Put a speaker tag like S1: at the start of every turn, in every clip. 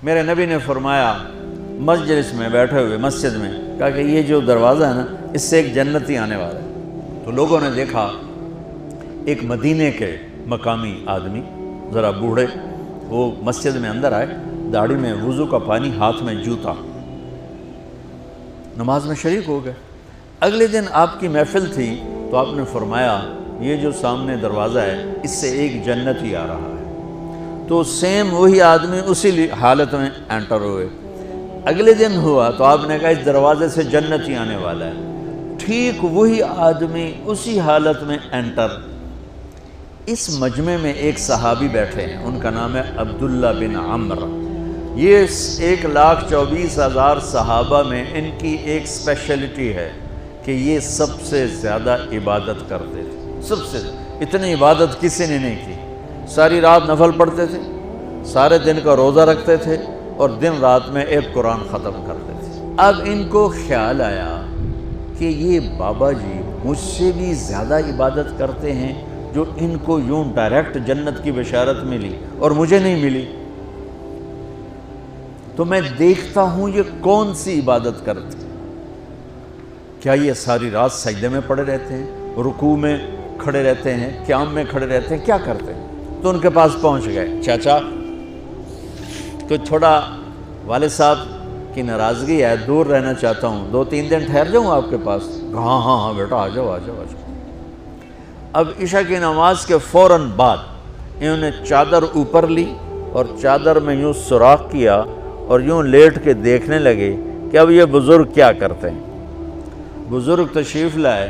S1: میرے نبی نے فرمایا مجلس میں بیٹھے ہوئے مسجد میں، کہا کہ یہ جو دروازہ ہے نا اس سے ایک جنتی آنے والا ہے۔ تو لوگوں نے دیکھا ایک مدینے کے مقامی آدمی ذرا بوڑھے، وہ مسجد میں اندر آئے، داڑھی میں وضو کا پانی، ہاتھ میں جوتا، نماز میں شریک ہو گئے۔ اگلے دن آپ کی محفل تھی تو آپ نے فرمایا یہ جو سامنے دروازہ ہے اس سے ایک جنتی آ رہا ہے۔ تو سیم وہی آدمی اسی حالت میں انٹر ہوئے۔ اگلے دن ہوا تو آپ نے کہا اس دروازے سے جنتی آنے والا ہے، ٹھیک وہی آدمی اسی حالت میں انٹر۔ اس مجمع میں ایک صحابی بیٹھے ہیں، ان کا نام ہے عبداللہ بن عمر۔ یہ 1,24,000 صحابہ میں ان کی ایک اسپیشلٹی ہے کہ یہ سب سے زیادہ عبادت کرتے تھے، سب سے اتنی عبادت کسی نے نہیں کی۔ ساری رات نفل پڑھتے تھے، سارے دن کا روزہ رکھتے تھے، اور دن رات میں ایک قرآن ختم کرتے تھے۔ اب ان کو خیال آیا کہ یہ بابا جی مجھ سے بھی زیادہ عبادت کرتے ہیں، جو ان کو یوں ڈائریکٹ جنت کی بشارت ملی اور مجھے نہیں ملی، تو میں دیکھتا ہوں یہ کون سی عبادت کرتے ہیں۔ کیا یہ ساری رات سجدے میں پڑے رہتے ہیں، رکوع میں کھڑے رہتے ہیں، قیام میں کھڑے رہتے ہیں، کیا کرتے ہیں؟ تو ان کے پاس پہنچ گئے، چاچا کچھ تھوڑا والد صاحب کی ناراضگی ہے، دور رہنا چاہتا ہوں، 2-3 دن ٹھہر جاؤں آپ کے پاس؟ ہاں ہاں ہاں بیٹا آ جاؤ آ جاؤ آ جاؤ۔ اب عشاء کی نماز کے فوراً بعد انہوں نے چادر اوپر لی اور چادر میں یوں سوراخ کیا اور یوں لیٹ کے دیکھنے لگے کہ اب یہ بزرگ کیا کرتے ہیں۔ بزرگ تشریف لائے،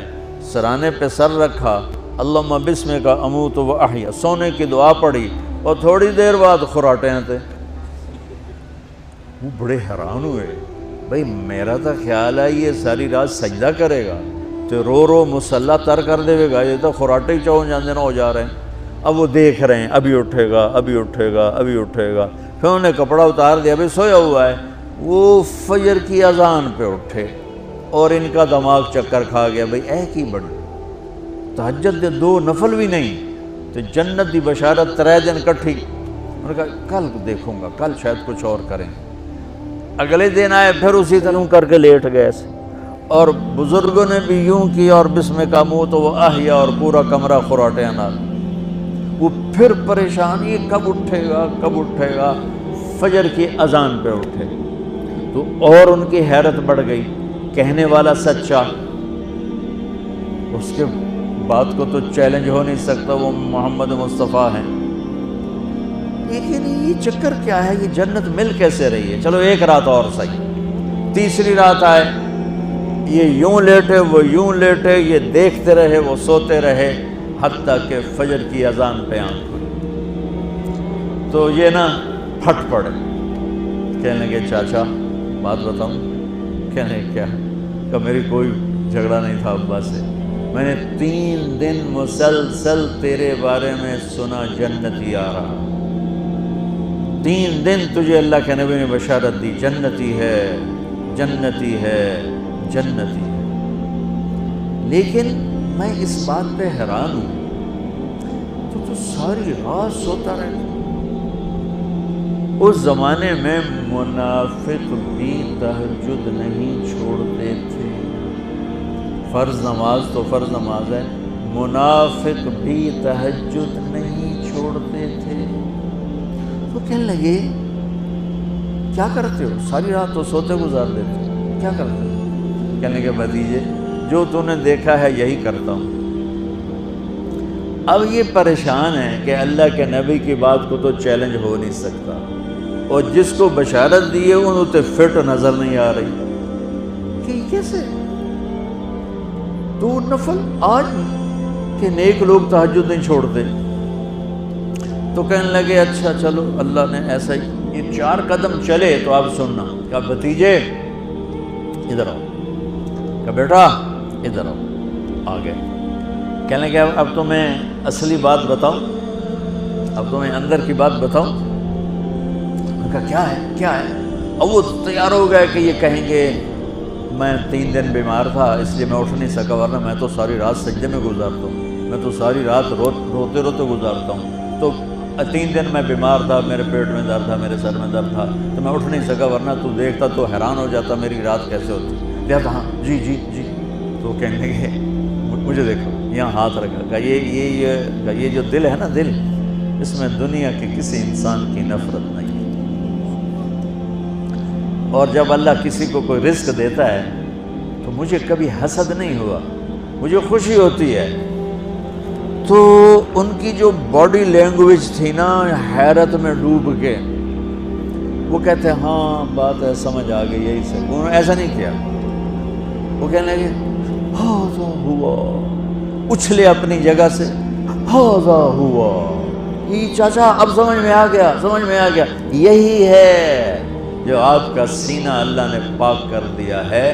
S1: سرانے پہ سر رکھا، اللہم بسمک اموت و احیا، سونے کی دعا پڑھی، اور تھوڑی دیر بعد خراٹے تھے۔ وہ بڑے حیران ہوئے، بھئی میرا تو خیال ہے یہ ساری رات سجدہ کرے گا تو رو رو مسلح تر کر دے گا، یہ تو خراٹے ہی چون جاندے نہ ہو جا رہے ہیں۔ اب وہ دیکھ رہے ہیں ابھی اٹھے گا ابھی اٹھے گا ابھی اٹھے گا، پھر انہوں نے کپڑا اتار دیا، ابھی سویا ہوا ہے۔ وہ فجر کی اذان پہ اٹھے اور ان کا دماغ چکر کھا گیا، بھئی اے کی بڑی تہجد دے 2 نفل بھی نہیں تو جنت دی بشارت 3 دن کٹھی۔ انہوں نے کہا کل دیکھوں گا، کل شاید کچھ اور کریں۔ اگلے دن آئے، پھر اسی طرح کر کے لیٹ گئے ایسے، اور بزرگوں نے بھی یوں کیا، اور بسمک اموت و احیا، اور پورا کمرہ خراٹے نال۔ وہ پھر پریشان، یہ کب اٹھے گا کب اٹھے گا؟ فجر کی اذان پہ اٹھے تو اور ان کی حیرت بڑھ گئی، کہنے والا سچا، اس کے بات کو تو چیلنج ہو نہیں سکتا، وہ محمد مصطفیٰ ہیں، لیکن یہ چکر کیا ہے، یہ جنت مل کیسے رہی ہے؟ چلو ایک رات اور صحیح۔ تیسری رات آئے، یہ یوں لیٹے وہ یوں لیٹے، یہ دیکھتے رہے وہ سوتے رہے، حتیٰ کہ فجر کی اذان پہ آنکھ کھلی تو یہ نا پھٹ پڑے، کہنے لگے چاچا بات بتاؤں؟ کہنے کیا؟ کہ میری کوئی جھگڑا نہیں تھا ابا سے، میں نے 3 دن مسلسل تیرے بارے میں سنا جنتی آ رہا، 3 دن تجھے اللہ کے نبی نے بشارت دی جنتی ہے جنتی ہے جنتی ہے، لیکن میں اس بات پہ حیران ہوں تو ساری رات سوتا رہتا۔ اس زمانے میں منافق بھی تہجد نہیں چھوڑتے تھے، فرض نماز تو فرض نماز ہے، منافق بھی تہجد نہیں چھوڑتے تھے۔ تو کہنے لگے کیا کرتے ہو؟ ساری رات تو سوتے گزار دیتے ہو، کیا کرتے ہو؟ کہنے لگے بھتیجے جو تو نے دیکھا ہے یہی کرتا ہوں۔ اب یہ پریشان ہے کہ اللہ کے نبی کی بات کو تو چیلنج ہو نہیں سکتا، اور جس کو بشارت دی ہے انہوں تے فٹ نظر نہیں آ رہی کہ کیسے 2 نفل آج کہ نیک لوگ تہجد نہیں چھوڑتے۔ تو کہنے لگے اچھا چلو اللہ نے ایسا ہی، یہ 4 قدم چلے تو آپ سننا، کہا بھتیجے ادھر آؤ، کہا بیٹا ادھر آؤ، آ گئے۔ کہنے لگے اب تو میں اصلی بات بتاؤں، اب تو میں اندر کی بات بتاؤں؟ میں کہا کیا ہے کیا ہے؟ اب وہ تیار ہو گئے کہ یہ کہیں گے میں 3 دن بیمار تھا اس لیے میں اٹھ نہیں سکا، ورنہ میں تو ساری رات سجدے میں گزارتا ہوں، میں تو ساری رات روتے روتے گزارتا ہوں۔ تو 3 دن میں بیمار تھا، میرے پیٹ میں درد تھا، میرے سر میں درد تھا، تو میں اٹھ نہیں سکا، ورنہ تو دیکھتا تو حیران ہو جاتا میری رات کیسے ہوتی۔ لہٰذا ہاں جی جی جی، تو کہنے لگے مجھے دیکھو، یہاں ہاتھ رکھا، کہا یہ جو دل ہے نا، دل، اس میں دنیا کے کسی انسان کی نفرت نہیں ہے۔ اور جب اللہ کسی کو کوئی رزق دیتا ہے تو مجھے کبھی حسد نہیں ہوا، مجھے خوشی ہوتی ہے۔ تو ان کی جو باڈی لینگویج تھی نا، حیرت میں ڈوب کے، وہ کہتے ہیں ہاں بات ہے، سمجھ آ گئی، یہی سے۔ انہوں نے ایسا نہیں کیا، وہ کہنے لگے ہاذا ہوا، اچھلے اپنی جگہ سے، ہاذا ہوا، یہ چاچا اب سمجھ میں آ گیا، سمجھ میں آ گیا، یہی ہے جو آپ کا سینہ اللہ نے پاک کر دیا ہے،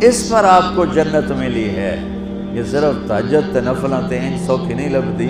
S1: اس پر آپ کو جنت ملی ہے۔ یہ صرف تہجد تے نفلاں تے سوکھی نہیں لبدی۔